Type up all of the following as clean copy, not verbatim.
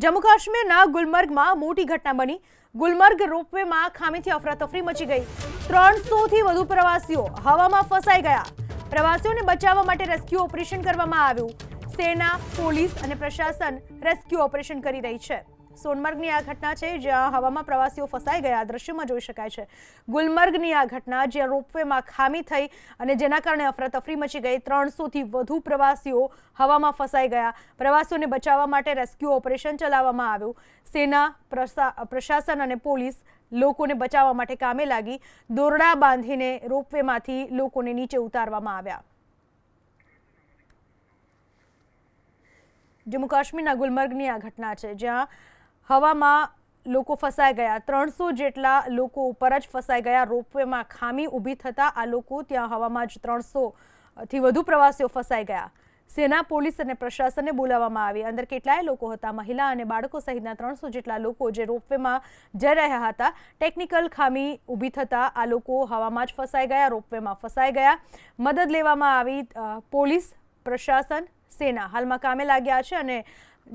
જમ્મુ કાશ્મીરના ગુલમર્ગમાં મોટી ઘટના બની। ગુલમર્ગ રોપવેમાં ખામીથી અફરાતફરી મચી ગઈ। 300થી વધુ પ્રવાસીઓ હવામાં ફસાઈ ગયા। પ્રવાસીઓને બચાવવા માટે રેસ્ક્યુ ઓપરેશન કરવામાં આવ્યું। સેના, પોલીસ અને પ્રશાસન રેસ્ક્યુ ઓપરેશન કરી રહી છે। સોનમર્ગની આ ઘટના છે જ્યાં હવામાં પ્રવાસીઓ ફસાઈ ગયા દ્રશ્યમાં જોઈ શકાય છે। ગુલમર્ગની આ ઘટના જ્યાં રોપવેમાં ખામી થઈ અને જેના કારણે અફરાતફરી મચી ગઈ। 300થી વધુ પ્રવાસીઓ હવામાં ફસાઈ ગયા। પ્રવાસીઓને બચાવવા માટે રેસ્ક્યુ ઓપરેશન ચલાવવામાં આવ્યું। સેના, પ્રશાસન અને પોલીસ લોકોને બચાવવા માટે કામે લાગી। દોરડા બાંધીને રોપવેમાંથી લોકોને નીચે ઉતારવામાં આવ્યા। જમ્મુ કાશ્મીરના ગુલમર્ગની આ ઘટના છે જ્યાં હવામાં લોકો ફસાઈ ગયા। 300 જેટલા લોકો ઉપર જ ફસાઈ ગયા। રોપવેમાં ખામી ઊભી થતા આ લોકો ત્યાં હવામાં જ 300થી વધુ પ્રવાસીઓ ફસાઈ ગયા। સેના, પોલીસ અને પ્રશાસનને બોલાવવામાં આવી। અંદર કેટલાય લોકો હતા, મહિલા અને બાળકો સહિતના 300 જેટલા લોકો જે રોપવેમાં જઈ રહ્યા હતા। ટેકનિકલ ખામી ઊભી થતા આ લોકો હવામાં જ ફસાઈ ગયા, રોપવેમાં ફસાઈ ગયા। મદદ લેવામાં આવી। પોલીસ, પ્રશાસન, સેના હાલમાં કામે લાગ્યા છે અને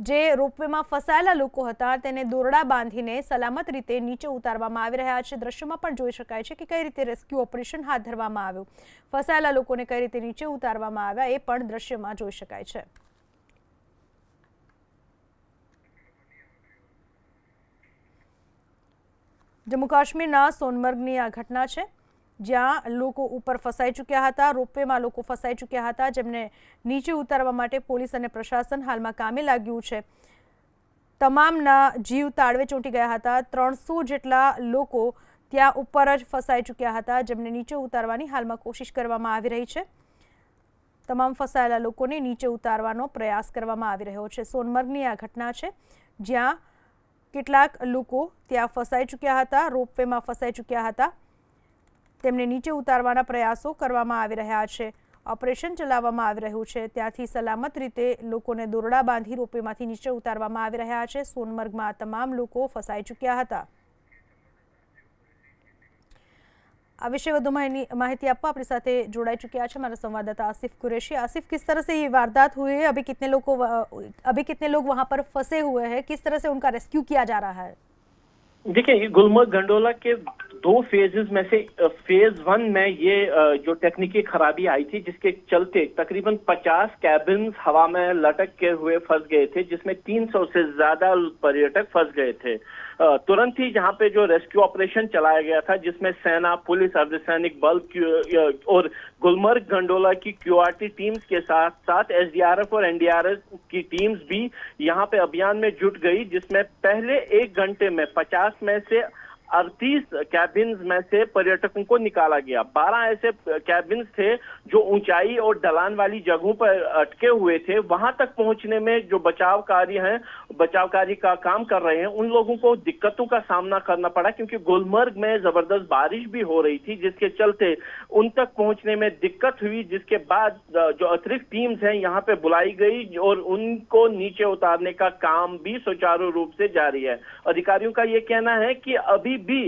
જે રોપવેમાં ફસાયેલા લોકો હતા તેને દોરડા બાંધીને સલામત રીતે નીચે ઉતારવામાં આવી રહ્યા છે। દ્રશ્યમાં પણ જોઈ શકાય છે કે કઈ રીતે રેસ્ક્યુ ઓપરેશન હાથ ધરવામાં આવ્યું। ફસાયેલા લોકોને કઈ રીતે નીચે ઉતારવામાં આવ્યા એ પણ દ્રશ્યમાં જોઈ શકાય છે। જમ્મુ કાશ્મીરના સોનમર્ગની આ ઘટના છે જ્યાં લોકો ઉપર ફસાઈ ચૂક્યા હતા। રોપવેમાં લોકો ફસાઈ ચૂક્યા હતા જેમને નીચે ઉતારવા માટે પોલીસ અને પ્રશાસન હાલમાં કામે લાગ્યું છે। તમામના જીવ તાળવે ચોંટી ગયા હતા। 300 જેટલા લોકો ત્યાં ઉપર જ ફસાઈ ચૂક્યા હતા જેમને નીચે ઉતારવાની હાલમાં કોશિશ કરવામાં આવી રહી છે। તમામ ફસાયેલા લોકોને નીચે ઉતારવાનો પ્રયાસ કરવામાં આવી રહ્યો છે। સોનમર્ગની આ ઘટના છે જ્યાં કેટલાક લોકો ત્યાં ફસાઈ ચૂક્યા હતા, રોપવેમાં ફસાઈ ચૂક્યા હતા। તેમને નીચે ઉતારવાના પ્રયાસો કરવામાં આવી રહ્યા છે। ઓપરેશન ચલાવવામાં આવી રહ્યું છે। ત્યાંથી સલામત રીતે લોકોને દોરડા બાંધી રોપવેમાંથી નીચે ઉતારવામાં આવી રહ્યા છે। સોનમર્ગમાં તમામ લોકો ફસાઈ ચૂક્યા હતા। આ વિશે વધુ माहिती आपको अपने साथ जोड़ाई चुके हैं हमारे संवाददाता आसिफ कुरैशी। आसिफ, किस तरह से ये वारदात हुई है? अभी कितने लोग वहां पर फंसे हुए हैं? किस तरह से उनका रेस्क्यू किया जा रहा है? देखिए, गुलमर्ग गंडोला के 2 फेजेस में से फेज 1 में ये जो तकनीकी खराबी आई थी जिसके चलते तकरीबन 50 कैबिन्स हवा में लटक के हुए फंस गए थे, जिसमें 300 से ज्यादा पर्यटक फंस गए थे। तुरंत ही जहां पे जो रेस्क्यू ऑपरेशन चलाया गया था जिसमें सेना, पुलिस, अर्धसैनिक बल और गुलमर्ग गंडोला की क्यूआरटी टीम्स के साथ साथ एसडीआरएफ और एनडीआरएफ की टीम्स भी यहां पे अभियान में जुट गई, जिसमें पहले 1 घंटे में 50 में से 38 कैबिन्स में से पर्यटकों को निकाला गया। 12 ऐसे कैबिन्स थे जो ऊंचाई और ढलान वाली जगहों पर अटके हुए थे। वहां तक पहुंचने में जो बचाव कार्य का काम कर रहे हैं उन लोगों को दिक्कतों का सामना करना पड़ा, क्योंकि गुलमर्ग में जबरदस्त बारिश भी हो रही थी जिसके चलते उन तक पहुंचने में दिक्कत हुई। जिसके बाद जो अतिरिक्त टीम्स हैं यहाँ पे बुलाई गई और उनको नीचे उतारने का काम भी सुचारू रूप से जारी है। अधिकारियों का ये कहना है कि अभी भी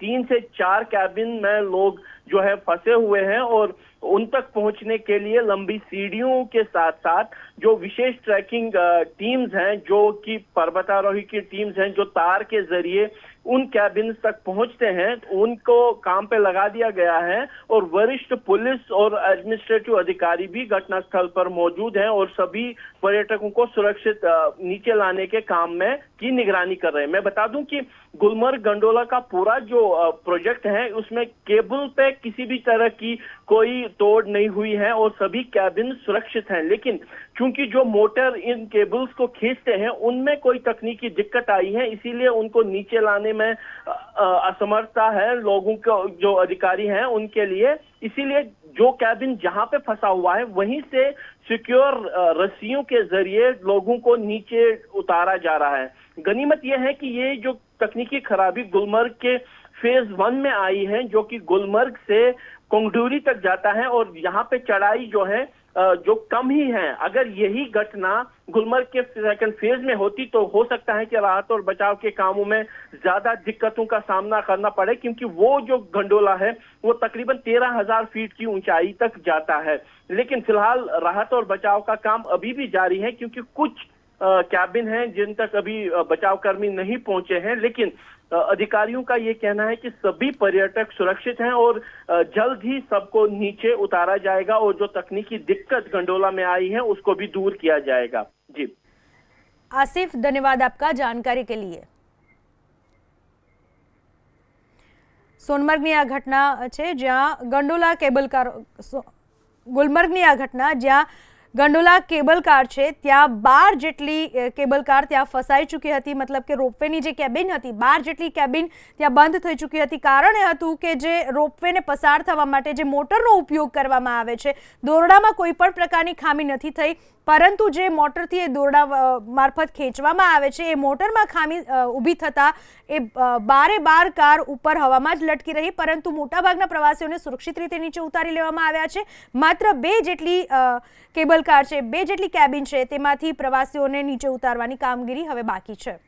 3 से 4 कैबिन में लोग जो है फंसे हुए हैं और उन तक पहुंचने के लिए लंबी सीढ़ियों के साथ साथ जो विशेष ट्रैकिंग टीम्स हैं, जो कि पर्वतारोही की टीम्स हैं, जो तार के जरिए उन कैबिन्स तक पहुंचते हैं, उनको काम पे लगा दिया गया है। और वरिष्ठ पुलिस और एडमिनिस्ट्रेटिव अधिकारी भी घटनास्थल पर मौजूद हैं और सभी पर्यटकों को सुरक्षित नीचे लाने के काम में की निगरानी कर रहे हैं। मैं बता दूं कि गुलमर्ग गंडोला का पूरा जो प्रोजेक्ट है उसमें केबल पे किसी भी तरह की कोई तोड़ नहीं हुई है और सभी कैबिन सुरक्षित हैं, लेकिन चूंकि जो मोटर इन केबल्स को खींचते हैं उनमें कोई तकनीकी दिक्कत आई है, इसीलिए उनको नीचे लाने में असमर्थता है लोगों को, जो अधिकारी हैं उनके लिए। इसीलिए जो कैबिन जहां पे फंसा हुआ है वहीं से सिक्योर रस्सियों के जरिए लोगों को नीचे उतारा जा रहा है। गनीमत यह है कि ये जो तकनीकी खराबी गुलमर्ग के फेज 1 में आई है, जो कि गुलमर्ग से कोंगडूरी तक जाता है और यहाँ पे चढ़ाई जो है जो कम ही है। अगर यही घटना गुलमर्ग के सेकंड फेज में होती तो हो सकता है कि राहत और बचाव के कामों में ज्यादा दिक्कतों का सामना करना पड़े, क्योंकि वो जो गंडोला है वो तकरीबन 13,000 फीट की ऊंचाई तक जाता है। लेकिन फिलहाल राहत और बचाव का काम अभी भी जारी है, क्योंकि कुछ कैबिन हैं जिन तक अभी बचाव कर्मी नहीं पहुंचे हैं, लेकिन अधिकारियों का ये कहना है कि सभी पर्यटक सुरक्षित हैं और जल्द ही सबको नीचे उतारा जाएगा और जो तकनीकी दिक्कत गंडोला में आई है उसको भी दूर किया जाएगा। जी आसिफ, धन्यवाद आपका जानकारी के लिए। સોનમર્ગની આ ઘટના છે જ્યાં ગંડોલા કેબલ કાર, ગુલમર્ગની આ ઘટના જ્યાં ગંડોલા કેબલ કાર છે ત્યાં 12 જેટલી કેબલ કાર ત્યાં ફસાઈ ચૂકી હતી, મતલબ કે રોપવેની જે કેબિન હતી 12 જેટલી કેબિન ત્યાં બંધ થઈ ચૂકી હતી। કારણ એ હતું કે જે રોપવેને પસાર થવા માટે જે મોટરનો ઉપયોગ કરવામાં આવે છે દોરડામાં કોઈ પણ પ્રકારની ખામી નથી થઈ, પરંતુ જે મોટરથી એ દોરડા મારફત ખેંચવામાં આવે છે એ મોટરમાં ખામી ઊભી થતાં એ બારે બાર કાર ઉપર હવામાં જ લટકી રહી, પરંતુ મોટાભાગના પ્રવાસીઓને સુરક્ષિત રીતે નીચે ઉતારી લેવામાં આવ્યા છે। માત્ર 2 જેટલી કેબલ કાર છે, 2 જેટલી કેબિન છે તેમાંથી પ્રવાસીઓને નીચે ઉતારવાની કામગીરી હવે બાકી છે।